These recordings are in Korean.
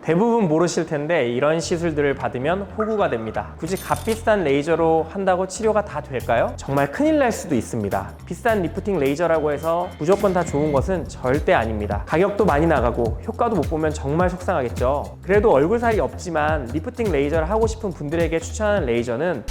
대부분 모르실 텐데 이런 시술들을 받으면 호구가 됩니다. 굳이 값비싼 레이저로 한다고 치료가 다 될까요? 정말 큰일 날 수도 있습니다. 비싼 리프팅 레이저라고 해서 무조건 다 좋은 것은 절대 아닙니다. 가격도 많이 나가고 효과도 못 보면 정말 속상하겠죠. 그래도 얼굴살이 없지만 리프팅 레이저를 하고 싶은 분들에게 추천하는 레이저는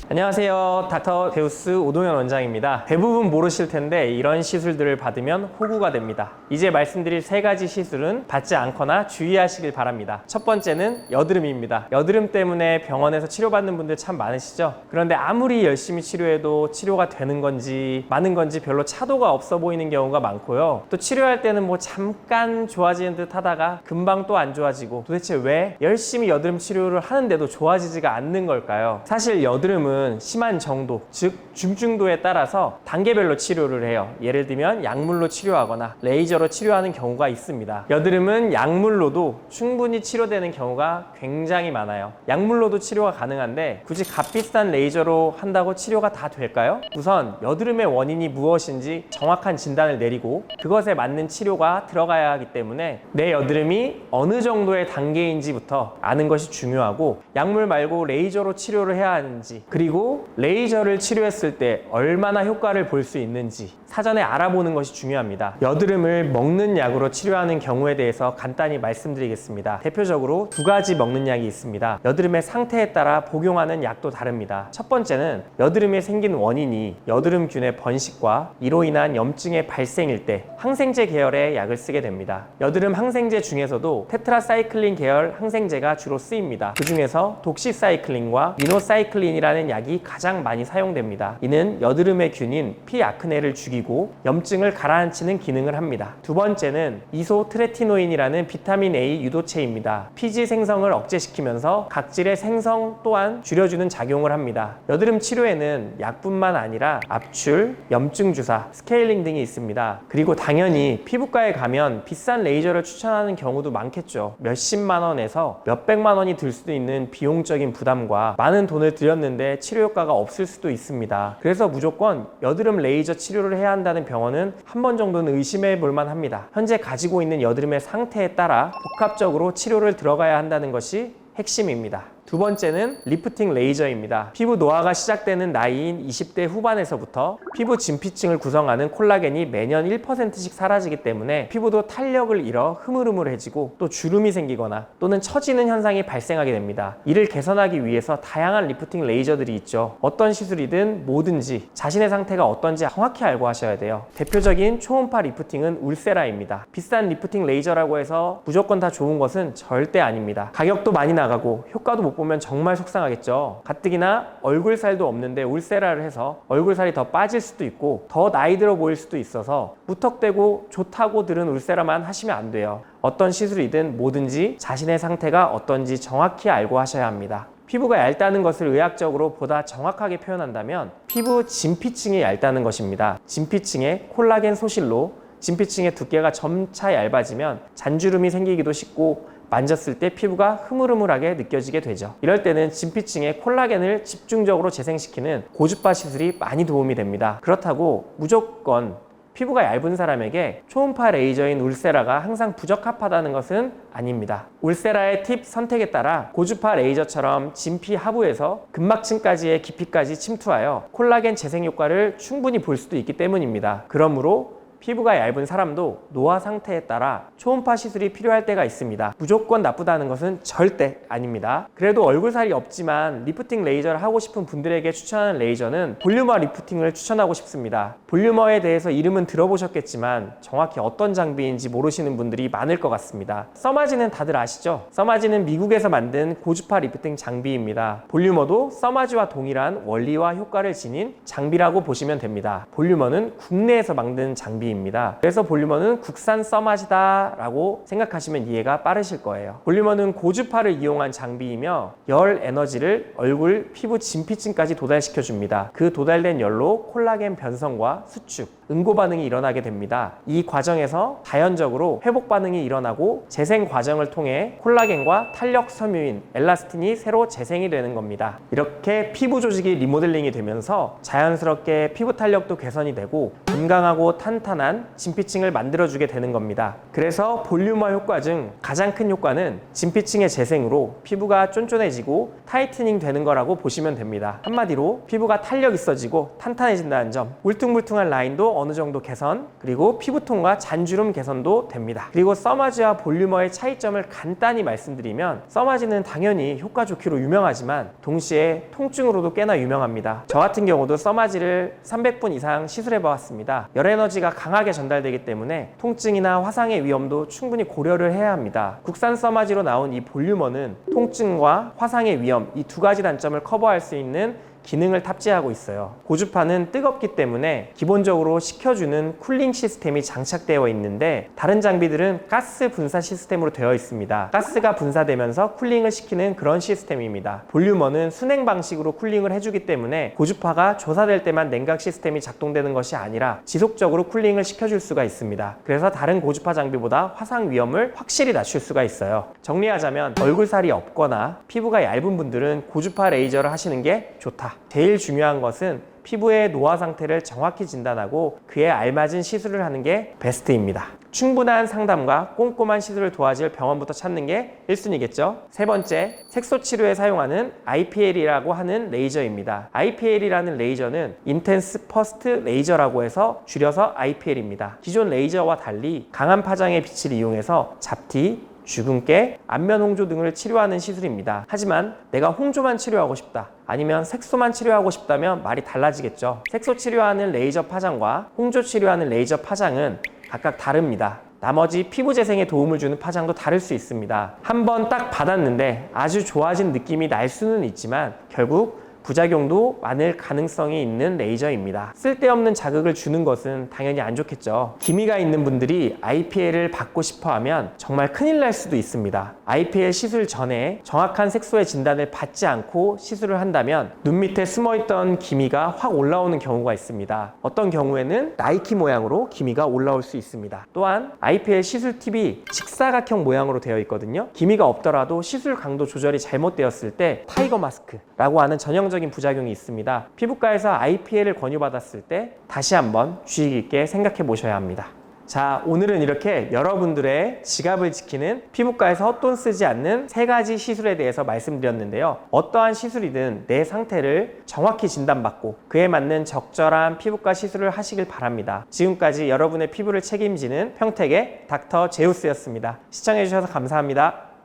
안녕하세요. 닥터 데우스 오동현 원장입니다. 대부분 모르실 텐데 이런 시술들을 받으면 호구가 됩니다. 이제 말씀드릴 세 가지 시술은 받지 않거나 주의하시길 바랍니다. 첫 번째는 여드름입니다. 여드름 때문에 병원에서 치료받는 분들 참 많으시죠? 그런데 아무리 열심히 치료해도 치료가 되는 건지 많은 건지 별로 차도가 없어 보이는 경우가 많고요. 또 치료할 때는 뭐 잠깐 좋아지는 듯 하다가 금방 또 안 좋아지고, 도대체 왜 열심히 여드름 치료를 하는데도 좋아지지가 않는 걸까요? 사실 여드름은 심한 정도, 즉 중증도에 따라서 단계별로 치료를 해요. 예를 들면 약물로 치료하거나 레이저로 치료하는 경우가 있습니다. 여드름은 약물로도 충분히 치료되는 경우가 굉장히 많아요. 약물로도 치료가 가능한데 굳이 값비싼 레이저로 한다고 치료가 다 될까요? 우선 여드름의 원인이 무엇인지 정확한 진단을 내리고 그것에 맞는 치료가 들어가야 하기 때문에 내 여드름이 어느 정도의 단계인지부터 아는 것이 중요하고, 약물 말고 레이저로 치료를 해야 하는지, 그리고 레이저를 치료했을 때 얼마나 효과를 볼 수 있는지 사전에 알아보는 것이 중요합니다. 여드름을 먹는 약으로 치료하는 경우에 대해서 간단히 말씀드리겠습니다. 대표적으로 두 가지 먹는 약이 있습니다. 여드름의 상태에 따라 복용하는 약도 다릅니다. 첫 번째는 여드름이 생긴 원인이 여드름균의 번식과 이로 인한 염증의 발생일 때 항생제 계열의 약을 쓰게 됩니다. 여드름 항생제 중에서도 테트라사이클린 계열 항생제가 주로 쓰입니다. 그 중에서 독시사이클린과 미노사이클린이라는 약이 가장 많이 사용됩니다. 이는 여드름의 균인 피아크네를 죽이고 염증을 가라앉히는 기능을 합니다. 두 번째는 이소트레티노인이라는 비타민 A 유도체입니다. 피지 생성을 억제시키면서 각질의 생성 또한 줄여주는 작용을 합니다. 여드름 치료에는 약뿐만 아니라 압출, 염증 주사, 스케일링 등이 있습니다. 그리고 당연히 피부과에 가면 비싼 레이저를 추천하는 경우도 많겠죠. 몇십만 원에서 몇백만 원이 들 수도 있는 비용적인 부담과 많은 돈을 들였는데 치료 효과가 없을 수도 있습니다. 그래서 무조건 여드름 레이저 치료를 해야 한다는 병원은 한 번 정도는 의심해 볼 만합니다. 현재 가지고 있는 여드름의 상태에 따라 복합적으로 치료를 들어가야 한다는 것이 핵심입니다. 두 번째는 리프팅 레이저입니다. 피부 노화가 시작되는 나이인 20대 후반에서부터 피부 진피층을 구성하는 콜라겐이 매년 1%씩 사라지기 때문에 피부도 탄력을 잃어 흐물흐물해지고 또 주름이 생기거나 또는 처지는 현상이 발생하게 됩니다. 이를 개선하기 위해서 다양한 리프팅 레이저들이 있죠. 어떤 시술이든 뭐든지 자신의 상태가 어떤지 정확히 알고 하셔야 돼요. 대표적인 초음파 리프팅은 울세라입니다. 비싼 리프팅 레이저라고 해서 무조건 다 좋은 것은 절대 아닙니다. 가격도 많이 나가고 효과도 못 보면 정말 속상하겠죠. 가뜩이나 얼굴살도 없는데 울세라를 해서 얼굴살이 더 빠질 수도 있고 더 나이 들어 보일 수도 있어서 무턱대고 좋다고 들은 울세라만 하시면 안 돼요. 어떤 시술이든 뭐든지 자신의 상태가 어떤지 정확히 알고 하셔야 합니다. 피부가 얇다는 것을 의학적으로 보다 정확하게 표현한다면 피부 진피층이 얇다는 것입니다. 진피층에 콜라겐 소실로 진피층의 두께가 점차 얇아지면 잔주름이 생기기도 쉽고 만졌을 때 피부가 흐물흐물하게 느껴지게 되죠. 이럴 때는 진피층에 콜라겐을 집중적으로 재생시키는 고주파 시술이 많이 도움이 됩니다. 그렇다고 무조건 피부가 얇은 사람에게 초음파 레이저인 울세라가 항상 부적합하다는 것은 아닙니다. 울세라의 팁 선택에 따라 고주파 레이저처럼 진피 하부에서 근막층까지의 깊이까지 침투하여 콜라겐 재생 효과를 충분히 볼 수도 있기 때문입니다. 그러므로 피부가 얇은 사람도 노화 상태에 따라 초음파 시술이 필요할 때가 있습니다. 무조건 나쁘다는 것은 절대 아닙니다. 그래도 얼굴살이 없지만 리프팅 레이저를 하고 싶은 분들에게 추천하는 레이저는 볼륨어 리프팅을 추천하고 싶습니다. 볼륨어에 대해서 이름은 들어보셨겠지만 정확히 어떤 장비인지 모르시는 분들이 많을 것 같습니다. 써마지는 다들 아시죠? 써마지는 미국에서 만든 고주파 리프팅 장비입니다. 볼륨어도 써마지와 동일한 원리와 효과를 지닌 장비라고 보시면 됩니다. 볼륨어는 국내에서 만든 장비입니다. 그래서 볼륨어는 국산 써마지다 라고 생각하시면 이해가 빠르실 거예요. 볼륨어는 고주파를 이용한 장비이며 열 에너지를 얼굴, 피부 진피층까지 도달시켜 줍니다. 그 도달된 열로 콜라겐 변성과 수축, 응고 반응이 일어나게 됩니다. 이 과정에서 자연적으로 회복 반응이 일어나고 재생 과정을 통해 콜라겐과 탄력 섬유인 엘라스틴이 새로 재생이 되는 겁니다. 이렇게 피부 조직이 리모델링이 되면서 자연스럽게 피부 탄력도 개선이 되고 건강하고 탄탄한 진피층을 만들어주게 되는 겁니다. 그래서 볼륨화 효과 중 가장 큰 효과는 진피층의 재생으로 피부가 쫀쫀해지고 타이트닝 되는 거라고 보시면 됩니다. 한마디로 피부가 탄력 있어지고 탄탄해진다는 점, 울퉁불퉁한 라인도 어느 정도 개선, 그리고 피부톤과 잔주름 개선도 됩니다. 그리고 써마지와 볼륨어의 차이점을 간단히 말씀드리면, 써마지는 당연히 효과 좋기로 유명하지만 동시에 통증으로도 꽤나 유명합니다. 저 같은 경우도 써마지를 300분 이상 시술해 보았습니다. 열 에너지가 강하게 전달되기 때문에 통증이나 화상의 위험도 충분히 고려를 해야 합니다. 국산 써마지로 나온 이 볼륨어는 통증과 화상의 위험, 이 두 가지 단점을 커버할 수 있는 기능을 탑재하고 있어요. 고주파는 뜨겁기 때문에 기본적으로 식혀주는 쿨링 시스템이 장착되어 있는데, 다른 장비들은 가스 분사 시스템으로 되어 있습니다. 가스가 분사되면서 쿨링을 시키는 그런 시스템입니다. 볼륨어는 순행 방식으로 쿨링을 해주기 때문에 고주파가 조사될 때만 냉각 시스템이 작동되는 것이 아니라 지속적으로 쿨링을 시켜줄 수가 있습니다. 그래서 다른 고주파 장비보다 화상 위험을 확실히 낮출 수가 있어요. 정리하자면 얼굴살이 없거나 피부가 얇은 분들은 고주파 레이저를 하시는 게 좋다. 제일 중요한 것은 피부의 노화 상태를 정확히 진단하고 그에 알맞은 시술을 하는 게 베스트입니다. 충분한 상담과 꼼꼼한 시술을 도와줄 병원부터 찾는 게 1순위겠죠. 세 번째, 색소 치료에 사용하는 IPL이라고 하는 레이저입니다. IPL이라는 레이저는 인텐스 퍼스트 레이저라고 해서 줄여서 IPL입니다. 기존 레이저와 달리 강한 파장의 빛을 이용해서 잡티, 주근깨, 안면 홍조 등을 치료하는 시술입니다. 하지만 내가 홍조만 치료하고 싶다, 아니면 색소만 치료하고 싶다면 말이 달라지겠죠. 색소 치료하는 레이저 파장과 홍조 치료하는 레이저 파장은 각각 다릅니다. 나머지 피부 재생에 도움을 주는 파장도 다를 수 있습니다. 한번 딱 받았는데 아주 좋아진 느낌이 날 수는 있지만 결국 부작용도 많을 가능성이 있는 레이저입니다. 쓸데없는 자극을 주는 것은 당연히 안 좋겠죠. 기미가 있는 분들이 IPL을 받고 싶어 하면 정말 큰일 날 수도 있습니다. IPL 시술 전에 정확한 색소의 진단을 받지 않고 시술을 한다면 눈 밑에 숨어있던 기미가 확 올라오는 경우가 있습니다. 어떤 경우에는 나이키 모양으로 기미가 올라올 수 있습니다. 또한 IPL 시술 팁이 직사각형 모양으로 되어 있거든요. 기미가 없더라도 시술 강도 조절이 잘못되었을 때 타이거 마스크라고 하는 전형적인 부작용이 있습니다. 피부과에서 IPL을 권유받았을 때 다시 한번 주의 깊게 생각해 보셔야 합니다. 자, 오늘은 이렇게 여러분들의 지갑을 지키는 피부과에서 헛돈 쓰지 않는 3가지 시술에 대해서 말씀드렸는데요. 어떠한 시술이든 내 상태를 정확히 진단받고 그에 맞는 적절한 피부과 시술을 하시길 바랍니다. 지금까지 여러분의 피부를 책임지는 평택의 닥터 제우스였습니다. 시청해주셔서 감사합니다.